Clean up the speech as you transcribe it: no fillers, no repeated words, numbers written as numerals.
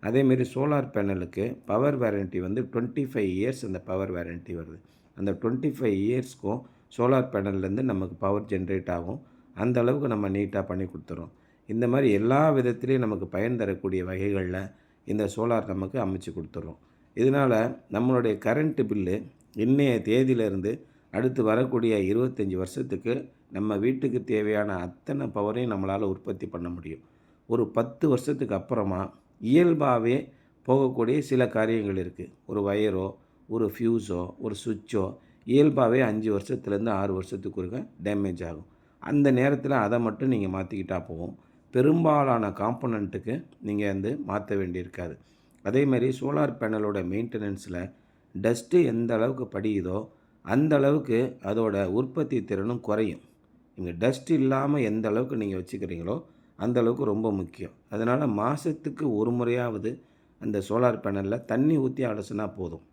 அதேமாரி சோலார் பேனலுக்கு power warranty வந்து 25 இயர்ஸ் அந்த பவர் வாரண்ட்டி வருது. அந்த 25 இயர்ஸ்க்கும் சோலார் பேனல்லேருந்து நமக்கு பவர் ஜென்ரேட் ஆகும். அந்த அளவுக்கு நம்ம நீட்டாக பண்ணி கொடுத்துறோம். இந்த மாதிரி எல்லா விதத்துலேயும் நமக்கு பயன் தரக்கூடிய வகைகளில் இந்த சோலார் நமக்கு அமைச்சு கொடுத்துறோம். இதனால் நம்மளுடைய கரண்ட்டு பில்லு இன்றைய தேதியிலேருந்து அடுத்து வரக்கூடிய 25 வருஷத்துக்கு நம்ம வீட்டுக்கு தேவையான அத்தனை பவரையும் நம்மளால் உற்பத்தி பண்ண முடியும். ஒரு 10 வருஷத்துக்கு அப்புறமா இயல்பாகவே போகக்கூடிய சில காரியங்கள் இருக்குது. ஒரு வயரோ, ஒரு ஃப்யூஸோ, ஒரு சுவிட்சோ இயல்பாகவே 5 வருஷத்துலேருந்து 6 வருஷத்துக்கு ஒருக்க டேமேஜ் ஆகும். அந்த நேரத்தில் அதை மட்டும் நீங்கள் மாற்றிக்கிட்டா போகும். பெரும்பாலான காம்போனண்ட்டுக்கு நீங்கள் வந்து மாற்ற வேண்டியிருக்காது. அதேமாதிரி சோலார் பேனலோட மெயின்டெனன்ஸில் டஸ்ட்டு எந்த அளவுக்கு படியுதோ அந்த அளவுக்கு அதோட உற்பத்தி திறனும் குறையும். நீங்கள் டஸ்ட் இல்லாமல் எந்த அளவுக்கு நீங்கள் வச்சுக்கிறீங்களோ அந்த அளவுக்கு ரொம்ப முக்கியம். அதனால் மாதத்துக்கு ஒரு முறையாவது அந்த சோலார் பேனலில் தண்ணி ஊற்றி அலசினா போதும்.